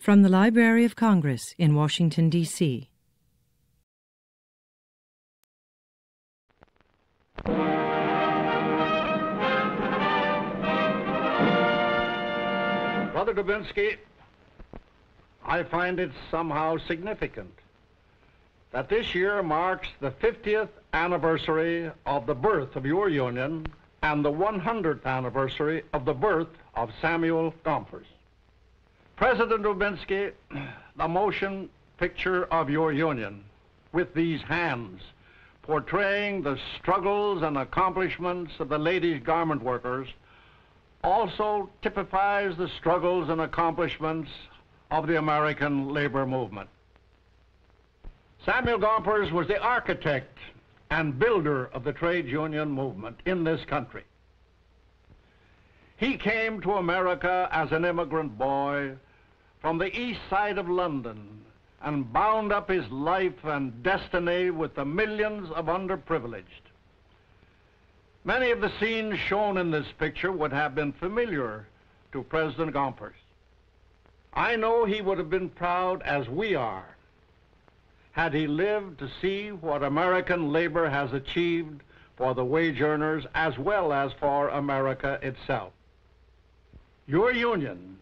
From the Library of Congress in Washington, D.C. Brother Dubinsky, I find it somehow significant that this year marks the 50th anniversary of the birth of your union and the 100th anniversary of the birth of Samuel Gompers. President Dubinsky, the motion picture of your union with these hands portraying the struggles and accomplishments of the ladies' garment workers also typifies the struggles and accomplishments of the American labor movement. Samuel Gompers was the architect and builder of the trade union movement in this country. He came to America as an immigrant boy from the east side of London and bound up his life and destiny with the millions of underprivileged. Many of the scenes shown in this picture would have been familiar to President Gompers. I know he would have been proud, as we are, had he lived to see what American labor has achieved for the wage earners as well as for America itself. Your union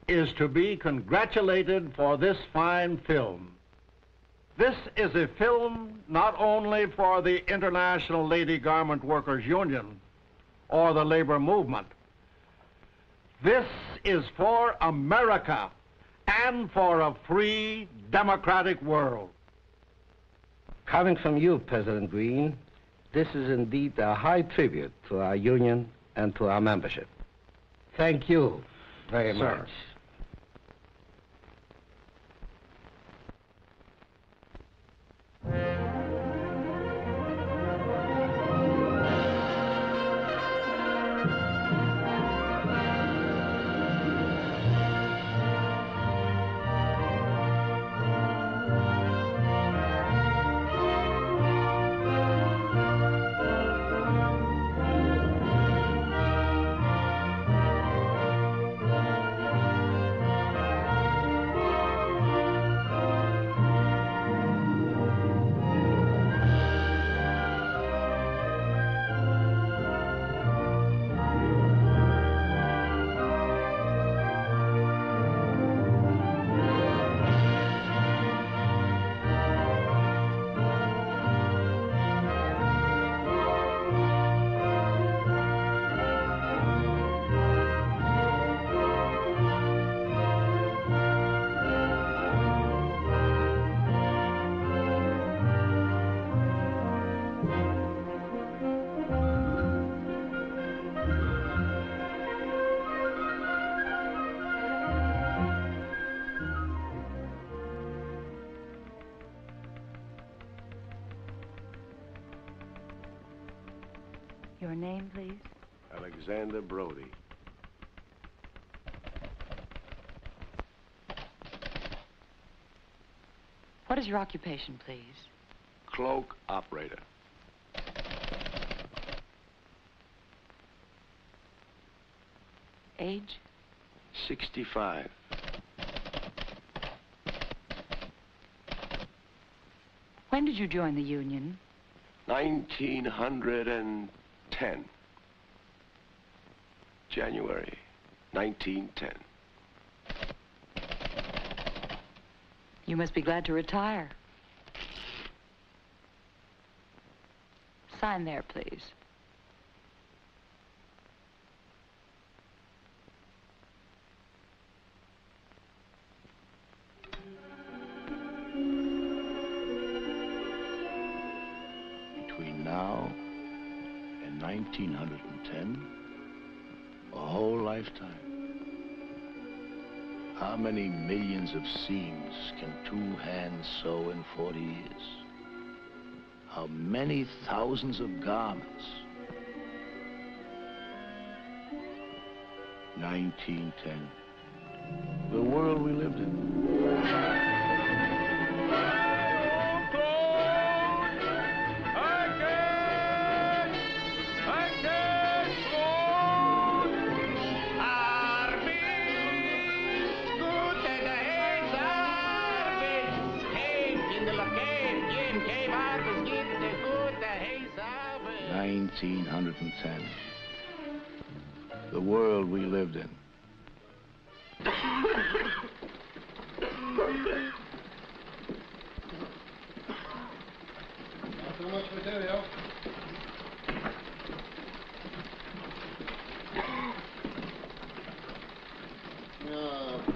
is to be congratulated for this fine film. This is a film not only for the International Lady Garment Workers Union or the labor movement. This is for America and for a free, democratic world. Coming from you, President Green, this is indeed a high tribute to our union and to our membership. Thank you very much. Your name, please? Alexander Brody. What is your occupation, please? Cloak operator. Age? 65. When did you join the union? 1910. January 1910. You must be glad to retire. Sign there, please. Between now and 1910, a whole lifetime. How many millions of seams can 2 hands sew in 40 years? How many thousands of garments? 1910. The world we lived in. Gute 1910. The world we lived in. Not too much material.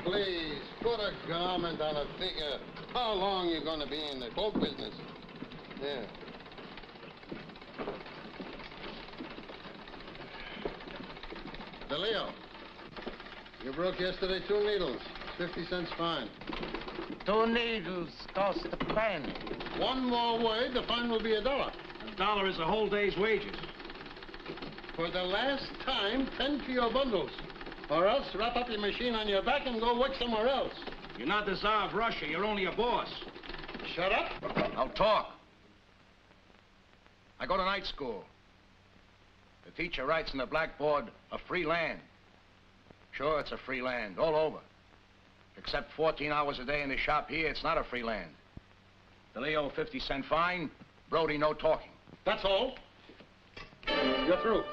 Please, put a garment on a figure. How long you gonna be in the cloak business? Yeah. DeLeo, you broke yesterday 2 needles. 50 cents fine. 2 needles cost a penny. One more word, the fine will be $1. $1 is a whole day's wages. For the last time, 10 for your bundles. Or else wrap up your machine on your back and go work somewhere else. You're not the Tsar of Russia. You're only a boss. Shut up. I'll talk. I go to night school. The teacher writes on the blackboard, a free land. Sure, it's a free land, all over. Except 14 hours a day in the shop here, it's not a free land. DeLeo, 50-cent fine. Brody, no talking. That's all. You're through.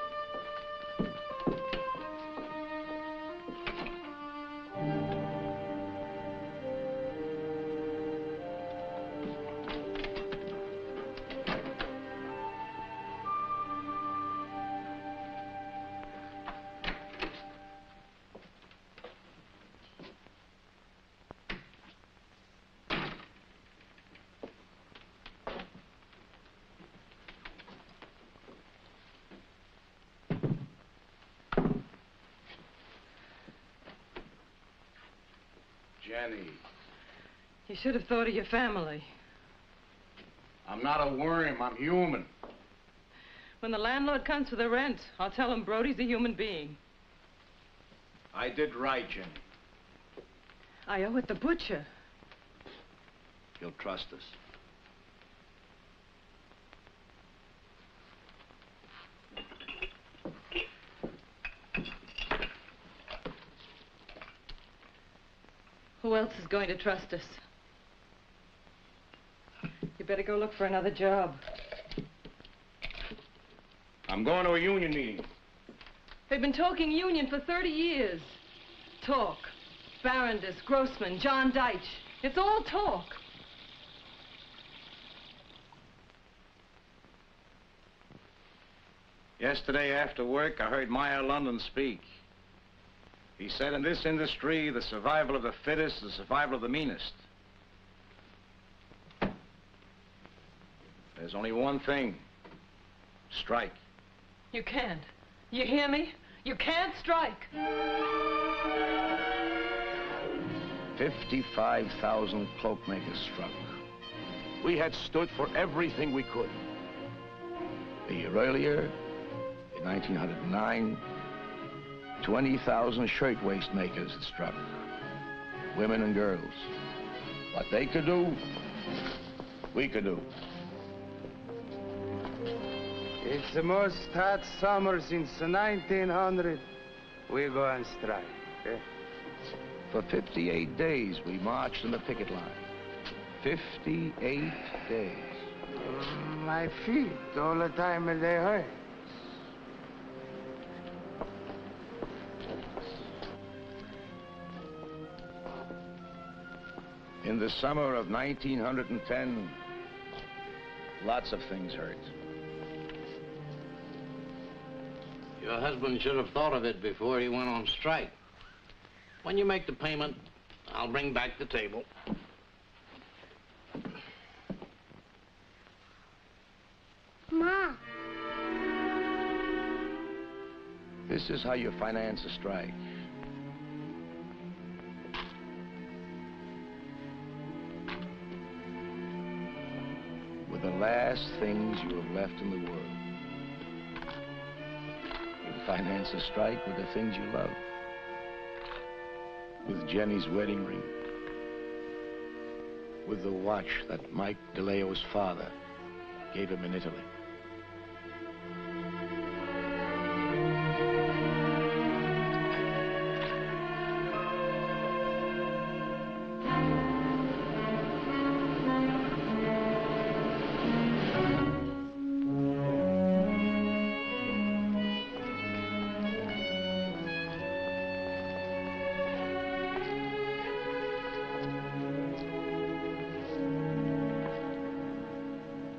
Jenny, You should have thought of your family. I'm not a worm, I'm human. When the landlord comes for the rent, I'll tell him Brody's a human being. I did right, Jenny. I owe it the butcher. You'll trust us. Who else is going to trust us? You better go look for another job. I'm going to a union meeting. They've been talking union for 30 years. Talk. Barondess, Grossman, John Deitch. It's all talk. Yesterday after work, I heard Meyer London speak. He said in this industry, the survival of the fittest is the survival of the meanest. There's only one thing. Strike. You can't. You hear me? You can't strike. 55,000 cloak makers struck. We had stood for everything we could. A year earlier, in 1909, 20,000 shirtwaist makers had struck. Women and girls. What they could do, we could do. It's the most hot summer since 1900. We go on strike, eh? For 58 days, we marched on the picket line. 58 days. My feet, all the time they hurt. In the summer of 1910, lots of things hurt. Your husband should have thought of it before he went on strike. When you make the payment, I'll bring back the table. Ma. This is how you finance a strike. With the last things you have left in the world. You finance a strike with the things you love. With Jenny's wedding ring. With the watch that Mike DeLeo's father gave him in Italy.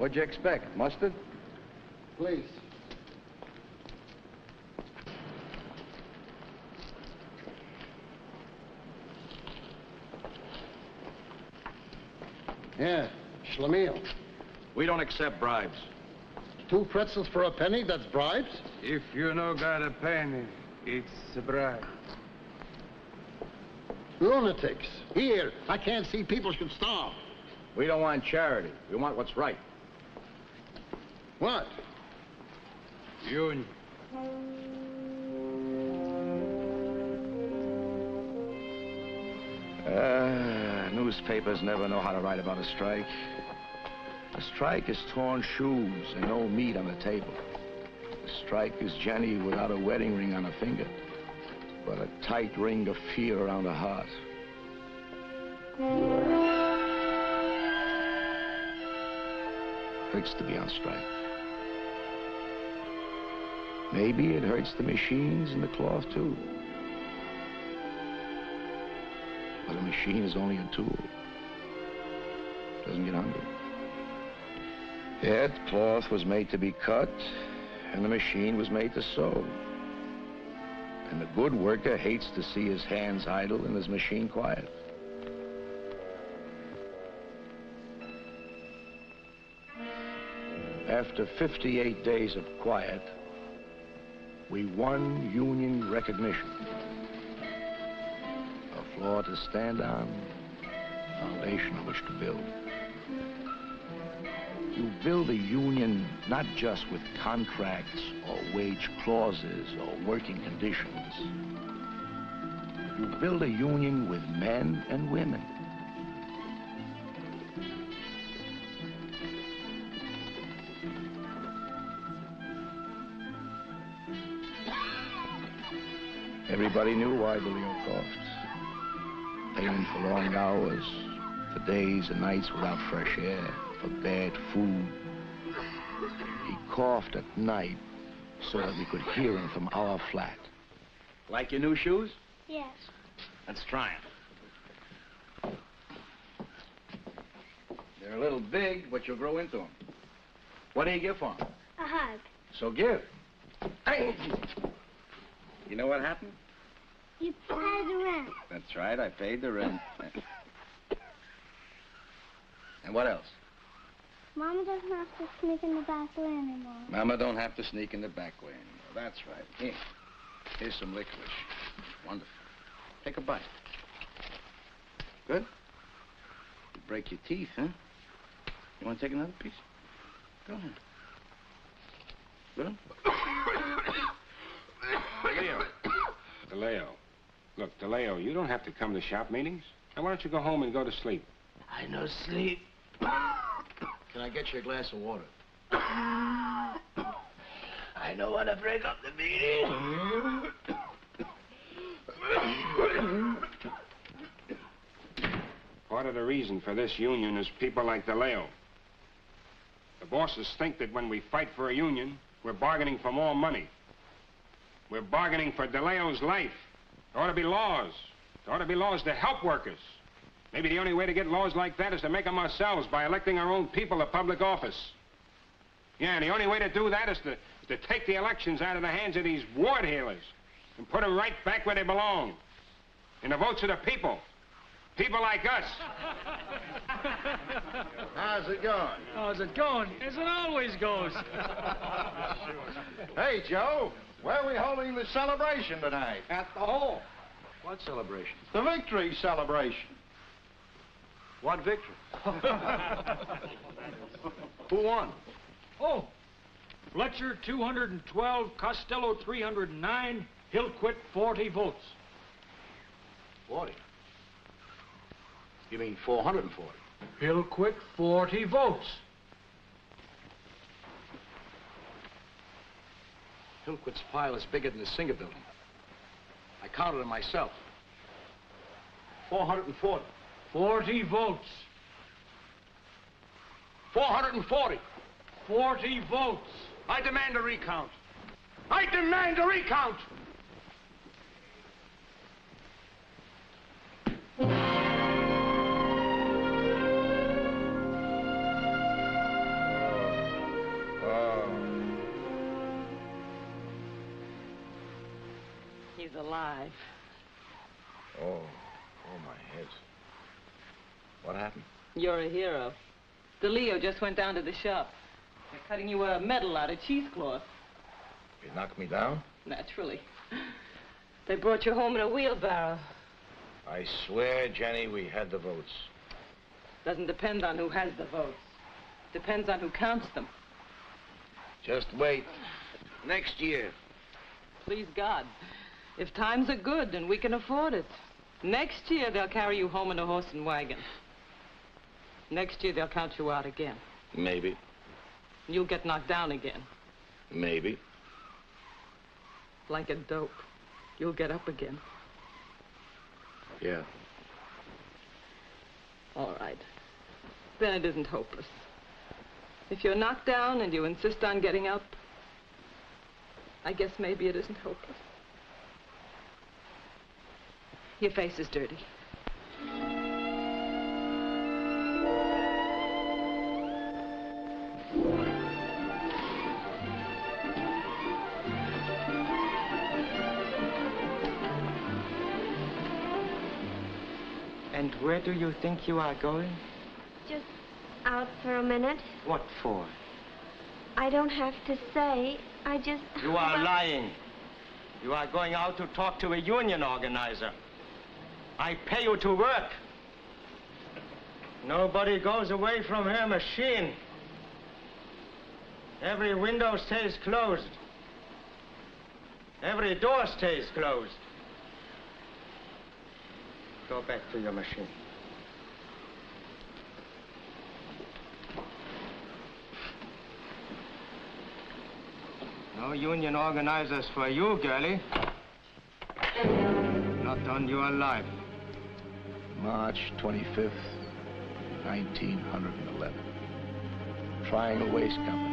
What'd you expect? Mustard? Please. Yeah, schlemiel. We don't accept bribes. 2 pretzels for a penny, that's bribes? If you no got a penny, it's a bribe. Lunatics. Here, I can't see people should starve. We don't want charity. We want what's right. What? Union. Newspapers never know how to write about a strike. A strike is torn shoes and no meat on the table. A strike is Jenny without a wedding ring on her finger, but a tight ring of fear around her heart. Hurts to be on strike. Maybe it hurts the machines and the cloth, too. But a machine is only a tool. Doesn't get hungry. Yet, cloth was made to be cut, and the machine was made to sew. And the good worker hates to see his hands idle and his machine quiet. After 58 days of quiet, we won union recognition. A floor to stand on, a foundation on which to build. You build a union not just with contracts or wage clauses or working conditions. You build a union with men and women. Everybody knew why the Leo coughed. Paying for long hours, for days and nights without fresh air, for bad food. He coughed at night so that we could hear him from our flat. Like your new shoes? Yes. Let's try them. They're a little big, but you'll grow into them. What do you give for them? A hug. So give. Hey. You know what happened? You paid the rent. That's right, I paid the rent. And what else? Mama doesn't have to sneak in the back way anymore. Mama don't have to sneak in the back way anymore. That's right. Here. Here's some licorice. Wonderful. Take a bite. Good? You break your teeth, huh? You want to take another piece? Go ahead. Good? DeLeo. Look, DeLeo, you don't have to come to shop meetings. Now, why don't you go home and go to sleep? I no sleep. Can I get you a glass of water? I don't want to break up the meeting. Part of the reason for this union is people like DeLeo. The bosses think that when we fight for a union, we're bargaining for more money. We're bargaining for DeLeo's life. There ought to be laws. There ought to be laws to help workers. Maybe the only way to get laws like that is to make them ourselves by electing our own people to public office. Yeah, and the only way to do that is to take the elections out of the hands of these ward healers and put them right back where they belong, in the votes of the people. People like us. How's it going? How's it going? As it always goes. Hey, Joe, where are we holding the celebration tonight? At the hall. What celebration? The victory celebration. What victory? Who won? Oh, Fletcher 212, Costello 309, Hillquit 40 votes. 40. You mean 440? Hillquit 40 votes. Hillquit's pile is bigger than the Singer building. I counted it myself. 440. 40 votes. 440. 40 votes. I demand a recount. I demand a recount! He's alive. Oh, my head. What happened? You're a hero. DeLeo just went down to the shop. They're cutting you a medal out of cheesecloth. He knocked me down? Naturally. They brought you home in a wheelbarrow. I swear, Jenny, we had the votes. Doesn't depend on who has the votes. Depends on who counts them. Just wait. Next year. Please God. If times are good and we can afford it, next year they'll carry you home in a horse and wagon. Next year they'll count you out again. Maybe. You'll get knocked down again. Maybe. Like a dope. You'll get up again. Yeah. All right. Then it isn't hopeless. If you're knocked down and you insist on getting up, I guess maybe it isn't hopeless. Your face is dirty. And where do you think you are going? Just out for a minute. What for? I don't have to say. I just... You are lying. You are going out to talk to a union organizer. I pay you to work. Nobody goes away from her machine. Every window stays closed. Every door stays closed. Go back to your machine. No union organizers for you, girlie. Not on your life. March 25th, 1911. Triangle Waste Company.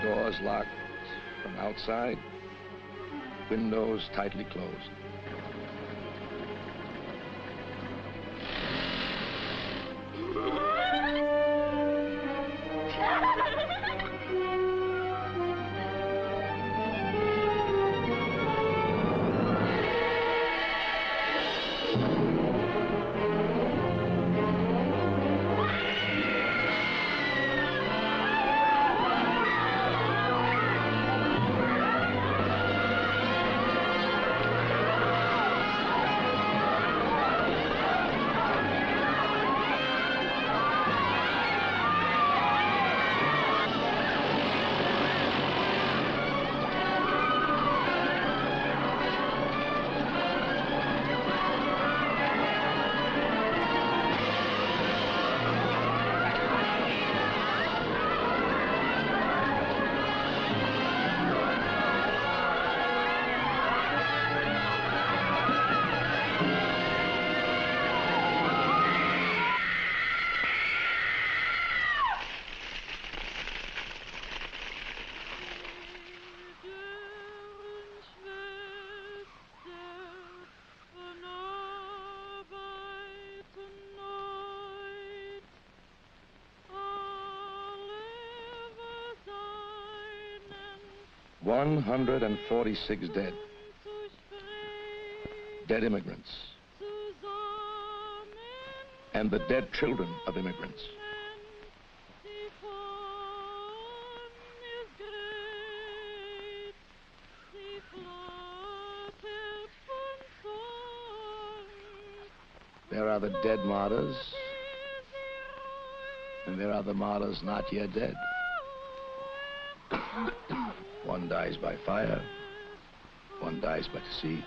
Doors locked from outside, windows tightly closed. $146 dead. Dead immigrants. And the dead children of immigrants. There are the dead martyrs, and there are the martyrs not yet dead. One dies by fire, one dies by disease.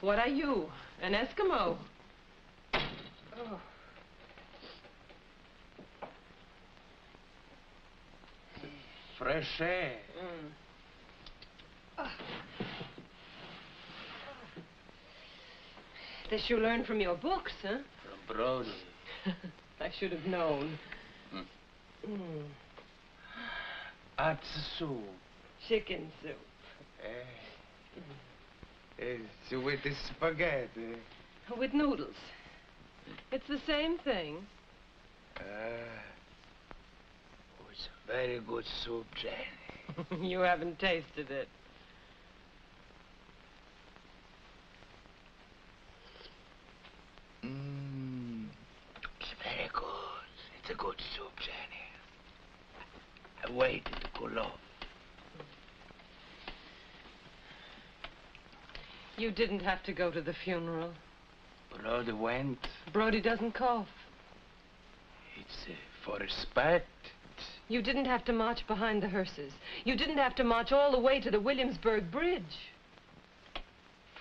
What are you, an Eskimo? Oh. Fresh air. This you learned from your books, huh? From Brody. I should have known. Hot soup. Chicken soup. It's with the spaghetti. With noodles. It's the same thing. It's very good soup, Jenny. You haven't tasted it. It's very good. It's a good soup, Jenny. I waited to cool off. You didn't have to go to the funeral. Brody went. Brody doesn't cough. It's for respect. You didn't have to march behind the hearses. You didn't have to march all the way to the Williamsburg Bridge.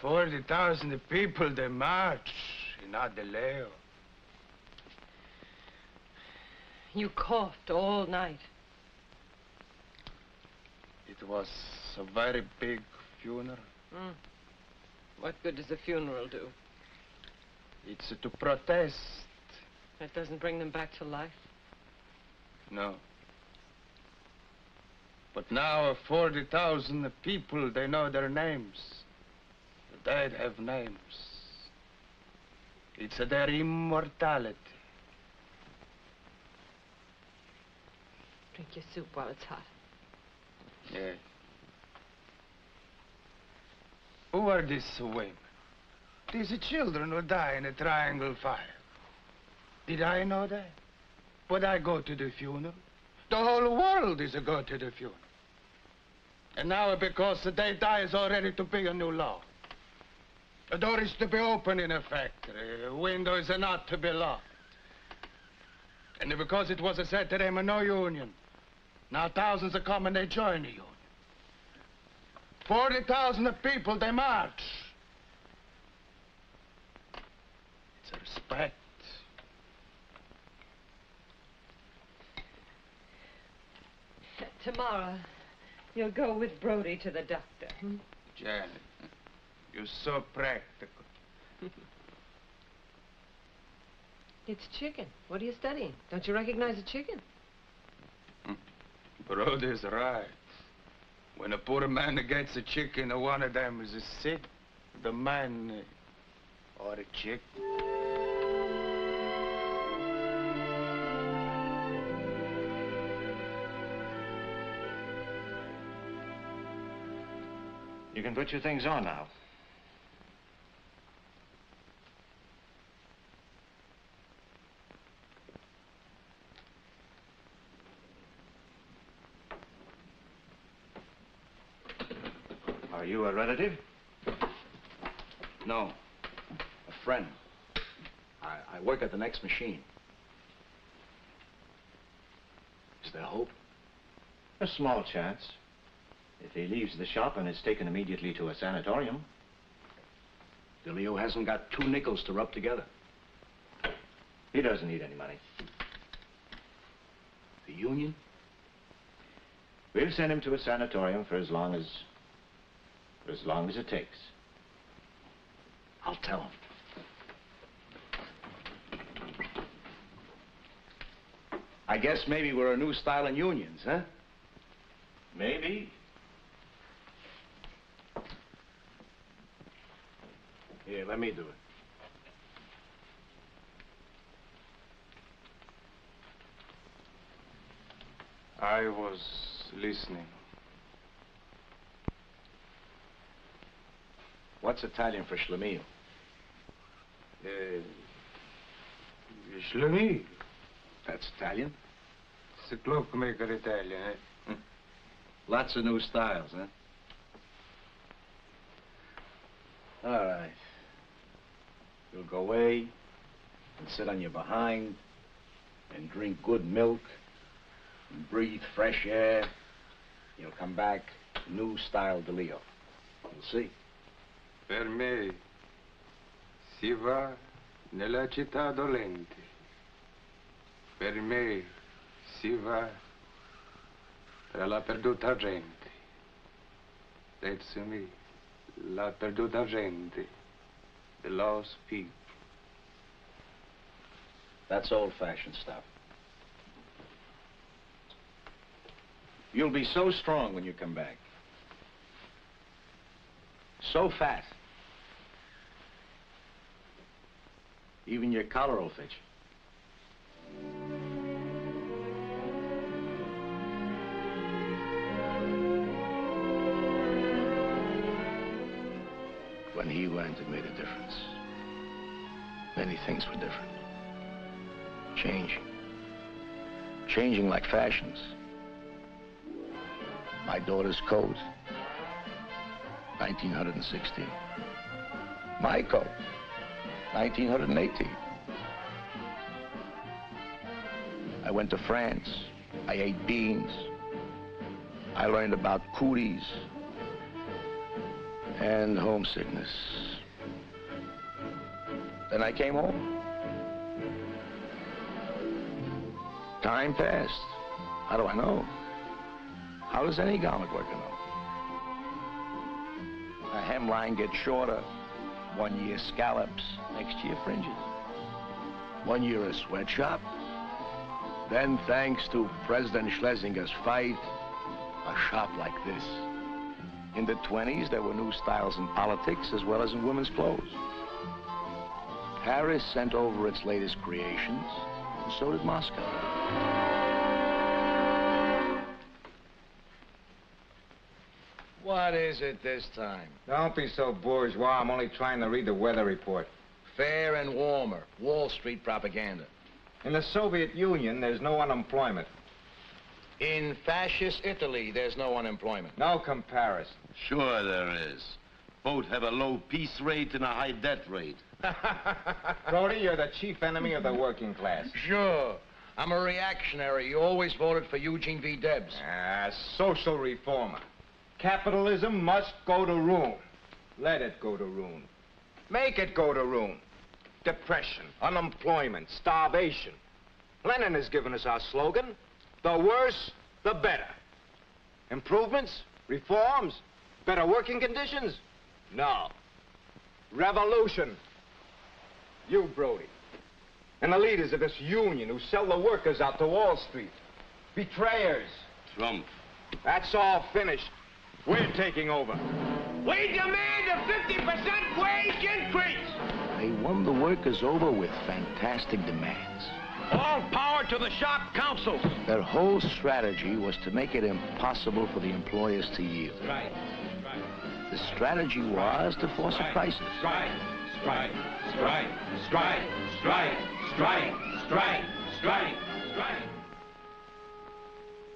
40,000 people, they march in Adeleo. You coughed all night. It was a very big funeral. What good does a funeral do? It's to protest. That doesn't bring them back to life. No. But now 40,000 people, they know their names. The dead have names. It's their immortality. Drink your soup while it's hot. Yeah. Who are these women? These children who die in a triangle fire. Did I know that? Would I go to the funeral? The whole world is a go to the funeral. And now because they die is already to be a new law. The door is to be open in a factory. The windows are not to be locked. And because it was said to them no union, now thousands are coming, they join the union. 40,000 people, they march. It's a respect. Tomorrow, you'll go with Brody to the doctor. Janet, you're so practical. It's chicken. What are you studying? Don't you recognize a chicken? Brody's right. When a poor man gets a chicken, one of them is sick. The man or a chick. You can put your things on now. Are you a relative? No. A friend. I work at the next machine. Is there hope? A small chance. If he leaves the shop and is taken immediately to a sanatorium. DeLeo hasn't got 2 nickels to rub together. He doesn't need any money. The union? We'll send him to a sanatorium for as long as it takes. I'll tell him. I guess maybe we're a new style in unions, huh? Maybe. Here, let me do it. I was listening. What's Italian for Schlemiel? Schlemiel. That's Italian? It's a cloakmaker Italian, eh? Lots of new styles, huh? All right. You'll go away and sit on your behind and drink good milk and breathe fresh air. You'll come back new style DeLeo. You'll see. Per me si va nella città dolente. Per me si va tra la perduta gente. That's me. La perduta gente. The lost people. That's old-fashioned stuff. You'll be so strong when you come back. So fat. Even your collar will fit you. When he went, it made a difference. Many things were different. Changing. Changing like fashions. My daughter's coat, 1916. My coat, 1918. I went to France. I ate beans. I learned about cooties and homesickness. Then I came home. Time passed. How do I know? How does any garment worker know? A hemline gets shorter. 1 year scallops, next year fringes. 1 year a sweatshop. Then, thanks to President Schlesinger's fight, a shop like this. In the 20s, there were new styles in politics as well as in women's clothes. Paris sent over its latest creations, and so did Moscow. What is it this time? Don't be so bourgeois. I'm only trying to read the weather report. Fair and warmer. Wall Street propaganda. In the Soviet Union, there's no unemployment. In fascist Italy, there's no unemployment. No comparison. Sure there is. Both have a low peace rate and a high debt rate. Brody, you're the chief enemy of the working class. Sure. I'm a reactionary. You always voted for Eugene V. Debs. Social reformer. Capitalism must go to ruin. Let it go to ruin. Make it go to ruin. Depression, unemployment, starvation. Lenin has given us our slogan. The worse, the better. Improvements, reforms, better working conditions? No. Revolution. You, Brody, and the leaders of this union who sell the workers out to Wall Street. Betrayers. Trump. That's all finished. We're taking over. We demand a 50% wage increase! They won the workers over with fantastic demands. All power to the shop councils. Their whole strategy was to make it impossible for the employers to yield. Strike. The strategy was to force a crisis. Strike. Strike. Strike. Strike. Strike. Strike. Strike. Strike. Strike.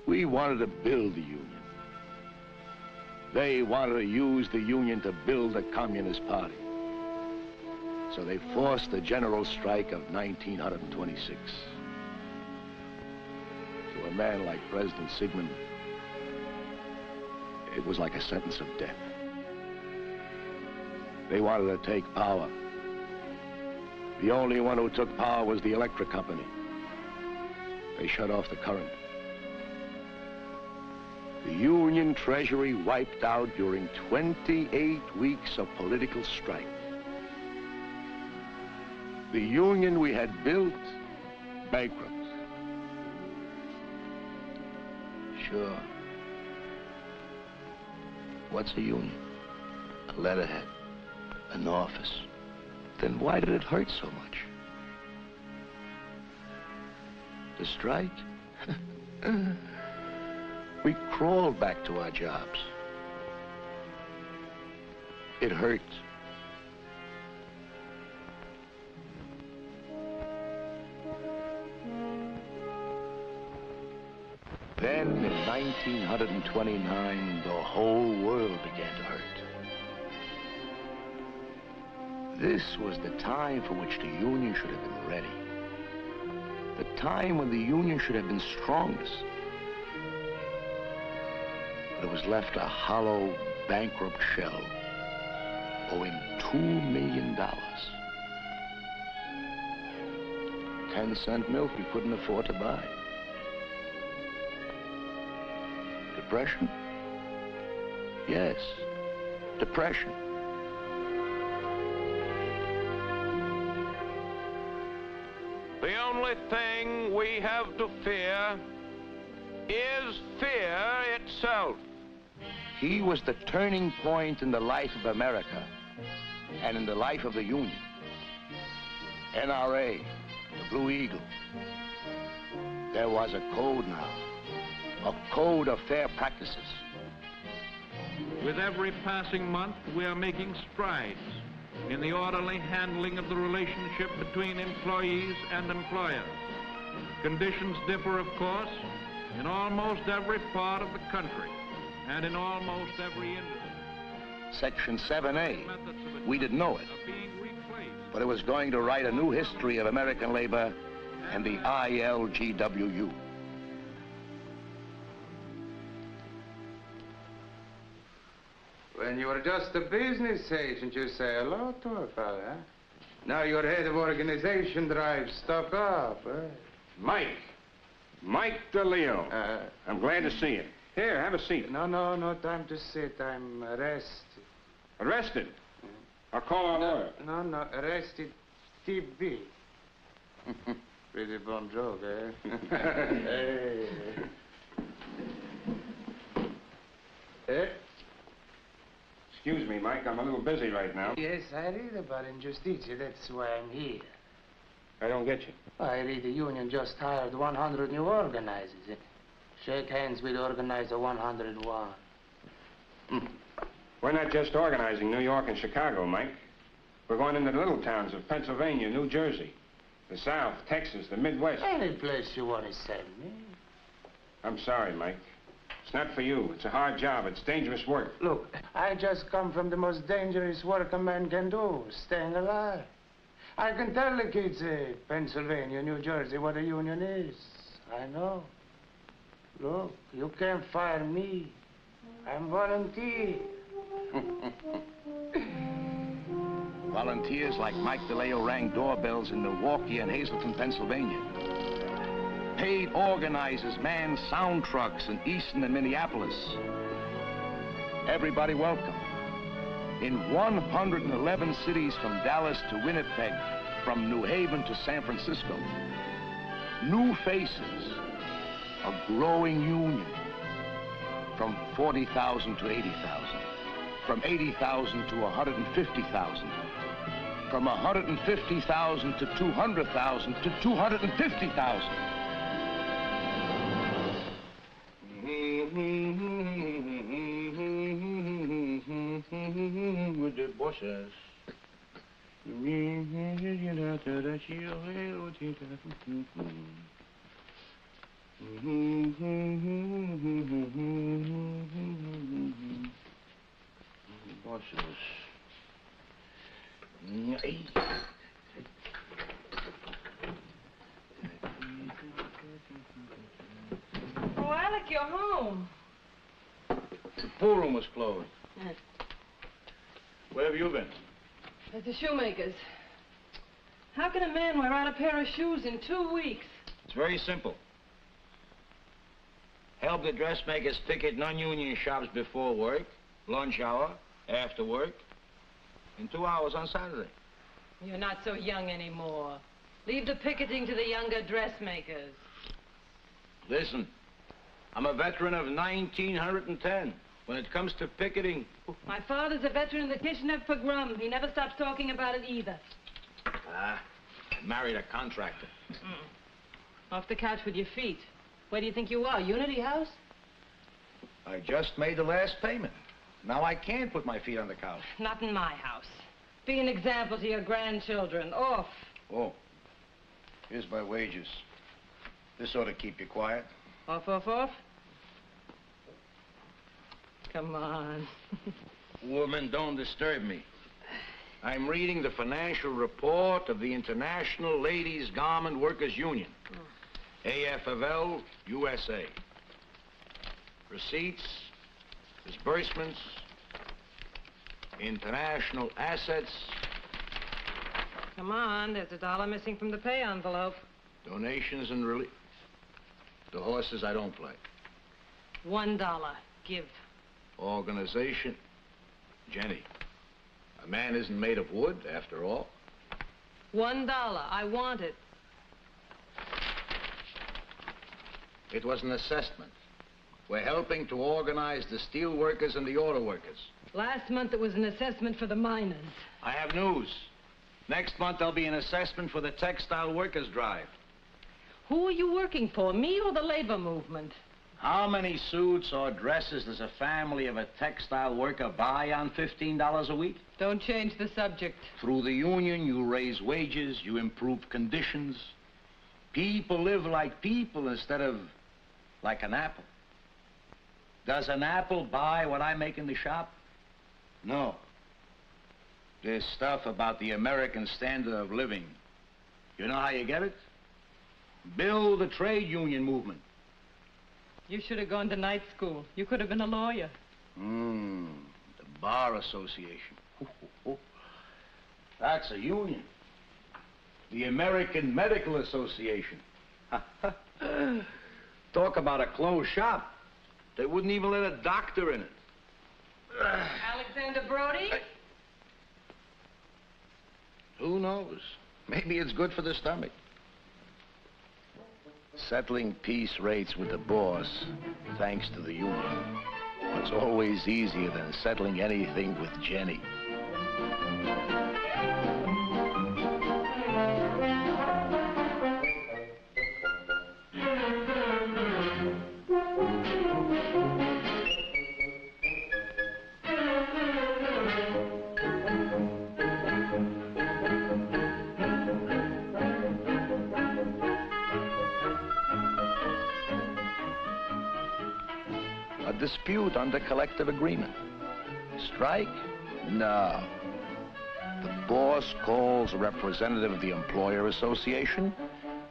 We wanted to build the union. They wanted to use the union to build a communist party. So they forced the general strike of 1926. To a man like President Sigmund, it was like a sentence of death. They wanted to take power. The only one who took power was the electric company. They shut off the current. The Union Treasury wiped out during 28 weeks of political strife. The union we had built, bankrupt. Sure. What's a union? A letterhead, an office. Then why did it hurt so much? The strike? We crawled back to our jobs. It hurt. Then, in 1929, the whole world began to hurt. This was the time for which the Union should have been ready. The time when the Union should have been strongest. But it was left a hollow, bankrupt shell, owing $2 million. 10-cent milk we couldn't afford to buy. Depression? Yes. depression. The only thing we have to fear is fear itself. He was the turning point in the life of America and in the life of the Union. NRA, the Blue Eagle. There was a code now, a code of fair practices. With every passing month, we are making strides in the orderly handling of the relationship between employees and employers. Conditions differ, of course, in almost every part of the country and in almost every industry. Section 7A, we didn't know it, but it was going to write a new history of American labor and the ILGWU. When you were just a business agent, you say hello to a fella, huh? Now you're head of organization drive, stock up, huh? Mike DeLeo. I'm glad to see you. Here, have a seat. No time to sit. I'm arrested. Arrested? I'll call our lawyer. No, arrested TB. Pretty bum joke, eh? Hey. Eh? Excuse me, Mike. I'm a little busy right now. Yes, I read about injustice. That's why I'm here. I don't get you. I read the union just hired 100 new organizers. Shake hands with organizer 101. We're not just organizing New York and Chicago, Mike. We're going into the little towns of Pennsylvania, New Jersey, the South, Texas, the Midwest. Any place you want to send me. I'm sorry, Mike. It's not for you. It's a hard job. It's dangerous work. Look, I just come from the most dangerous work a man can do, staying alive. I can tell the kids, Pennsylvania, New Jersey, what a union is. I know. Look, you can't fire me. I'm volunteer. Volunteers like Mike DeLeo rang doorbells in Milwaukee and Hazleton, Pennsylvania. Paid organizers manned sound trucks in Easton and Minneapolis. Everybody welcome. In 111 cities from Dallas to Winnipeg, from New Haven to San Francisco. New faces, a growing union. From 40,000 to 80,000. From 80,000 to 150,000. From 150,000 to 200,000 to 250,000. With the bosses. Bosses. Oh, Alec, you're home. The pool room was closed. Where have you been? At the shoemaker's. How can a man wear out a pair of shoes in 2 weeks? It's very simple. Help the dressmakers picket non-union shops before work, lunch hour, after work, and 2 hours on Saturday. You're not so young anymore. Leave the picketing to the younger dressmakers. Listen, I'm a veteran of 1910. When it comes to picketing... My father's a veteran of the Kishinev pogrom. He never stops talking about it either. I married a contractor. Off the couch with your feet. Where do you think you are, Unity House? I just made the last payment. Now I can't put my feet on the couch. Not in my house. Be an example to your grandchildren. Off. Oh, here's my wages. This ought to keep you quiet. Off. Come on. Woman, don't disturb me. I'm reading the financial report of the International Ladies Garment Workers Union. AFL, USA. Receipts, disbursements, international assets. Come on, there's $1 missing from the pay envelope. Donations and relief. The horses I don't play. $1. Give. Organization. Jenny, a man isn't made of wood, after all. $1. I want it. It was an assessment. We're helping to organize the steel workers and the auto workers. Last month it was an assessment for the miners. I have news. Next month there'll be an assessment for the textile workers' drive. Who are you working for, me or the labor movement? How many suits or dresses does a family of a textile worker buy on $15 a week? Don't change the subject. Through the union, you raise wages, you improve conditions. People live like people instead of like an apple. Does an apple buy what I make in the shop? No. This stuff about the American standard of living, you know how you get it? Build the trade union movement. You should have gone to night school. You could have been a lawyer. The Bar Association. That's a union. The American Medical Association. Talk about a closed shop. They wouldn't even let a doctor in it. Alexander Brody? Who knows? Maybe it's good for the stomach. Settling peace rates with the boss, thanks to the union, was always easier than settling anything with Jenny. A dispute under collective agreement. Strike? No. The boss calls a representative of the employer association,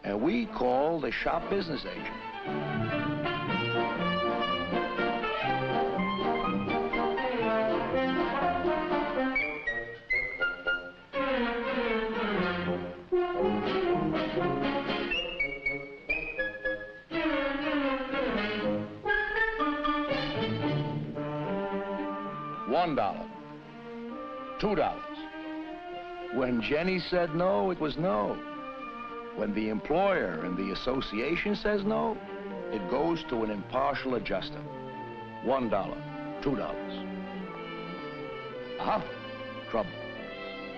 and we call the shop business agent. $1, $2. When Jenny said no, it was no. When the employer and the association says no, it goes to an impartial adjuster. $1, $2. Trouble.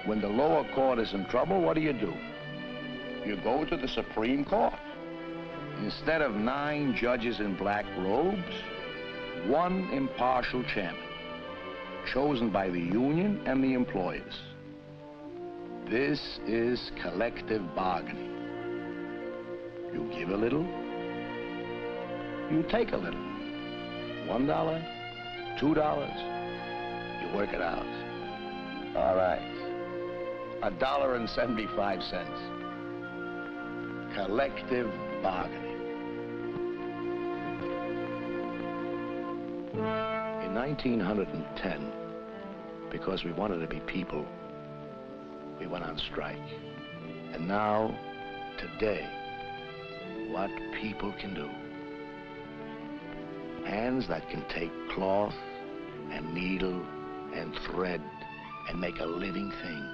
When the lower court is in trouble, what do? You go to the Supreme Court. Instead of 9 judges in black robes, 1 impartial champion, chosen by the union and the employers. This is collective bargaining. You give a little, you take a little. $1, $2, you work it out. All right. $1.75. Collective bargaining. In 1910, because we wanted to be people, we went on strike. And now, today, what people can do. Hands that can take cloth and needle and thread and make a living thing.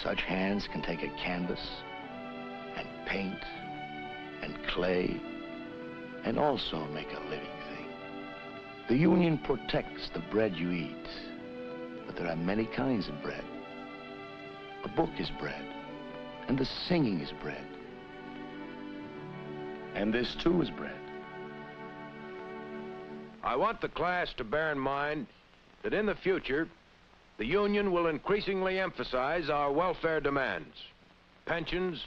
Such hands can take a canvas and paint and clay and also make a living thing. The union protects the bread you eat, but there are many kinds of bread. A book is bread, and the singing is bread. And this too is bread. I want the class to bear in mind that in the future, the union will increasingly emphasize our welfare demands. Pensions,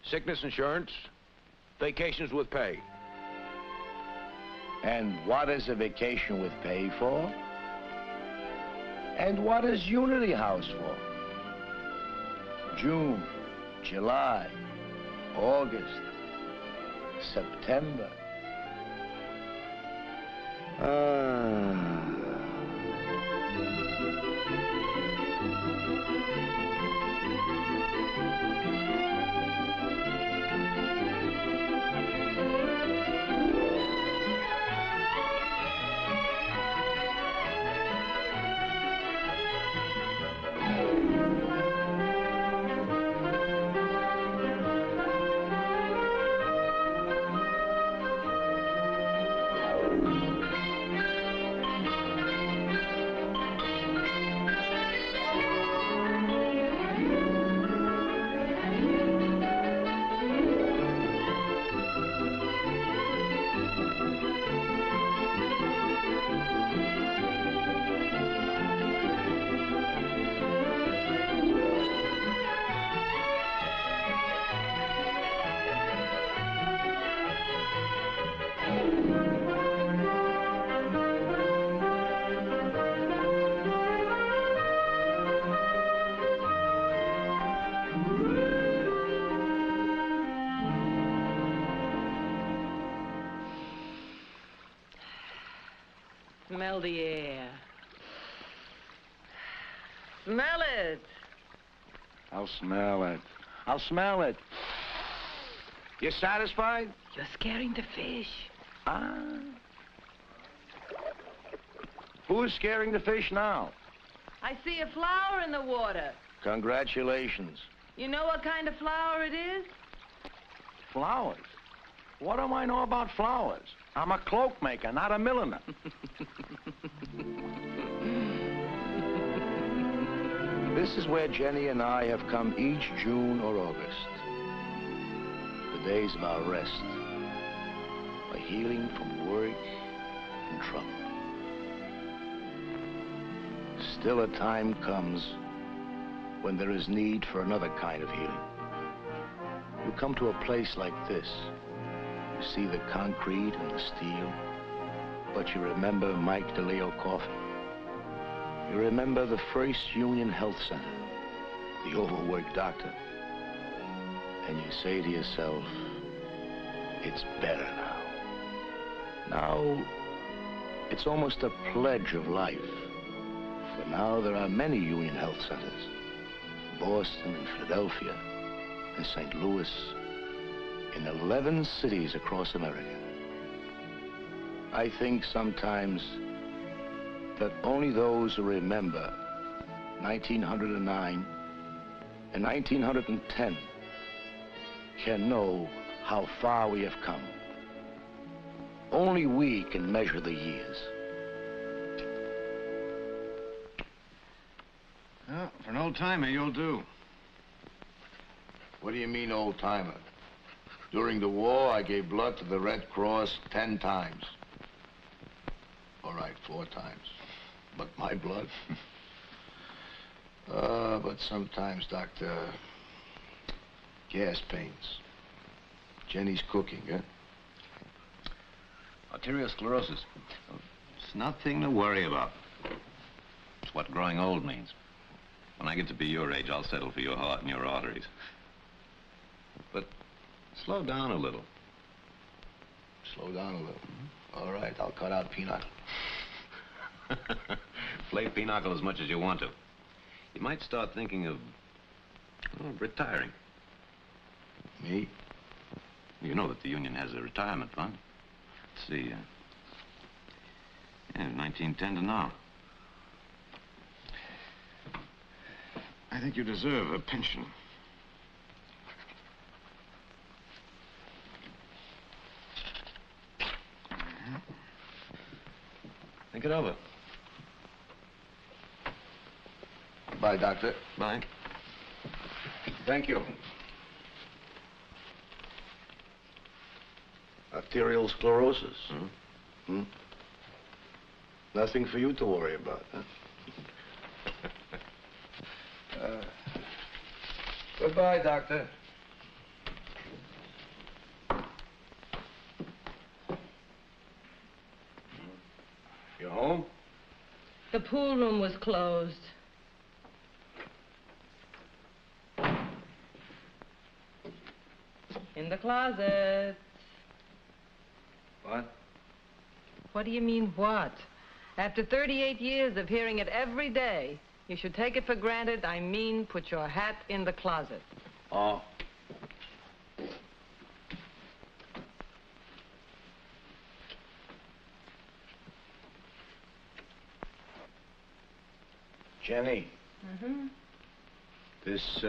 sickness insurance, vacations with pay. And what is a vacation with pay for? And what is Unity House for? June, July, August, September. Smell the air. Smell it. I'll smell it. I'll smell it. You satisfied? You're scaring the fish. Ah. Who's scaring the fish now? I see a flower in the water. Congratulations. You know what kind of flower it is? Flowers? What do I know about flowers? I'm a cloak maker, not a milliner. This is where Jenny and I have come each June or August. The days of our rest. A healing from work and trouble. Still a time comes when there is need for another kind of healing. You come to a place like this. You see the concrete and the steel, but you remember Mike DeLeo coffin. You remember the first Union Health Center, the overworked doctor. And you say to yourself, it's better now. Now, it's almost a pledge of life. For now, there are many Union Health Centers. Boston and Philadelphia and St. Louis, in 11 cities across America. I think sometimes that only those who remember 1909 and 1910 can know how far we have come. Only we can measure the years. Well, for an old-timer, you'll do. What do you mean, old-timer? During the war, I gave blood to the Red Cross 10 times. All right, 4 times. But my blood? But sometimes, Doctor, gas pains. Jenny's cooking, huh? Arteriosclerosis. It's nothing to worry about. It's what growing old means. When I get to be your age, I'll settle for your heart and your arteries. But slow down a little. Slow down a little. All right, I'll cut out pinochle. Play pinochle as much as you want to. You might start thinking of retiring. Me? You know that the union has a retirement fund. Let's see, 1910 to now. I think you deserve a pension. Think it over. Bye, Doctor. Bye. Thank you. Arterial sclerosis. Nothing for you to worry about, huh? Goodbye, Doctor. You home? The pool room was closed. In the closet. What? What do you mean, what? After 38 years of hearing it every day, you should take it for granted I mean put your hat in the closet. Oh. Jenny. Mm-hmm. This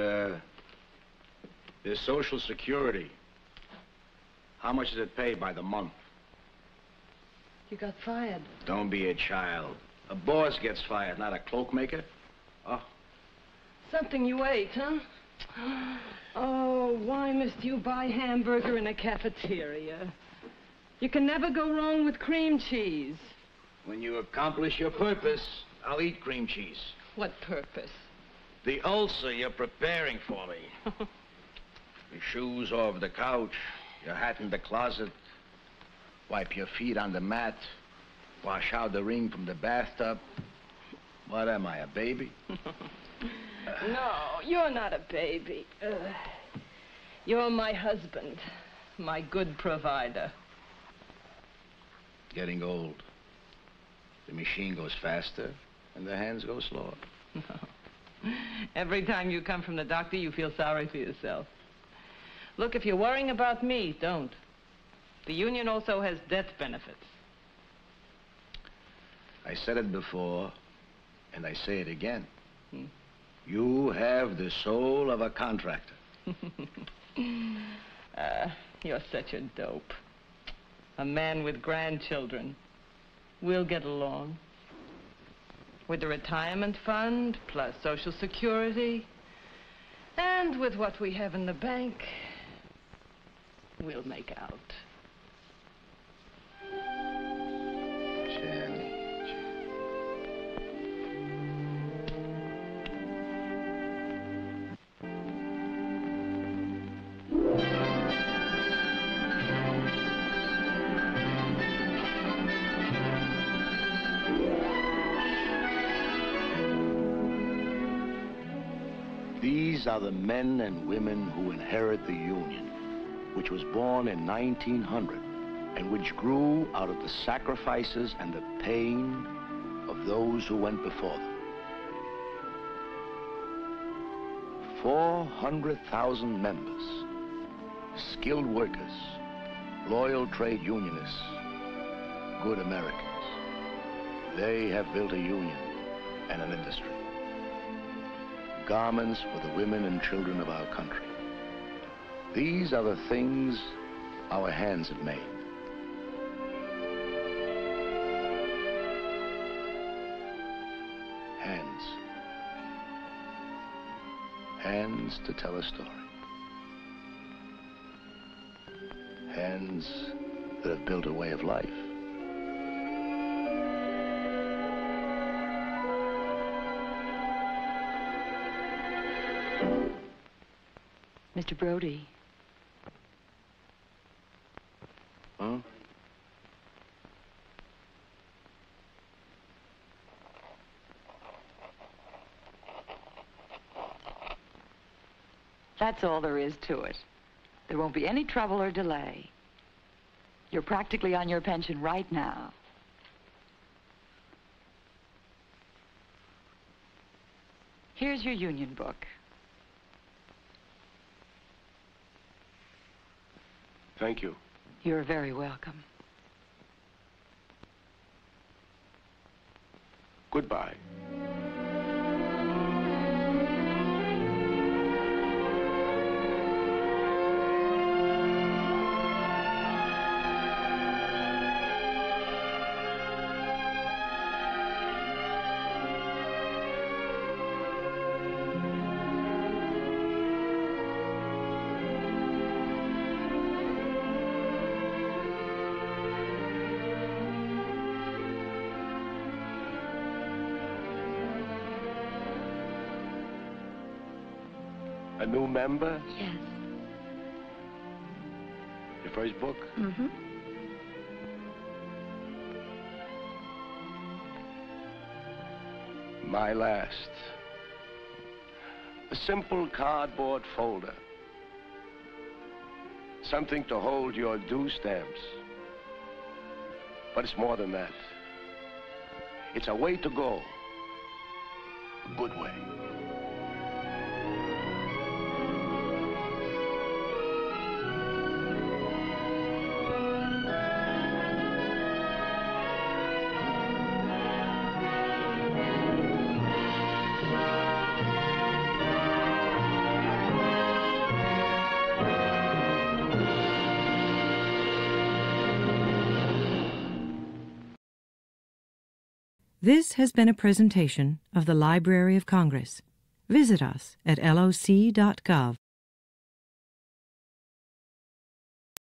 Social Security, how much is it paid by the month? You got fired. Don't be a child. A boss gets fired, not a cloak maker. Oh. Something you ate, huh? Oh, why must you buy hamburger in a cafeteria? You can never go wrong with cream cheese. When you accomplish your purpose, I'll eat cream cheese. What purpose? The ulcer you're preparing for me. Your shoes over the couch, your hat in the closet, wipe your feet on the mat, wash out the ring from the bathtub. What am I, a baby? No, you're not a baby. You're my husband, my good provider. Getting old. The machine goes faster, and the hands go slower. No. Every time you come from the doctor, you feel sorry for yourself. Look, if you're worrying about me, don't. The union also has death benefits. I said it before, and I say it again. You have the soul of a contractor. You're such a dope. A man with grandchildren. We'll get along. With the retirement fund, plus Social Security, and with what we have in the bank, we'll make out. These are the men and women who inherit the Union, which was born in 1900 and which grew out of the sacrifices and the pain of those who went before them. 400,000 members, skilled workers, loyal trade unionists, good Americans. They have built a union and an industry. Garments for the women and children of our country. These are the things our hands have made. Hands. Hands to tell a story. Hands that have built a way of life. Mr. Brody. Huh? That's all there is to it. There won't be any trouble or delay. You're practically on your pension right now. Here's your union book. Thank you. You're very welcome. Goodbye. A new member? Yes. Your first book? Mm-hmm. My last. A simple cardboard folder. Something to hold your due stamps. But it's more than that. It's a way to go. A good way. This has been a presentation of the Library of Congress. Visit us at loc.gov.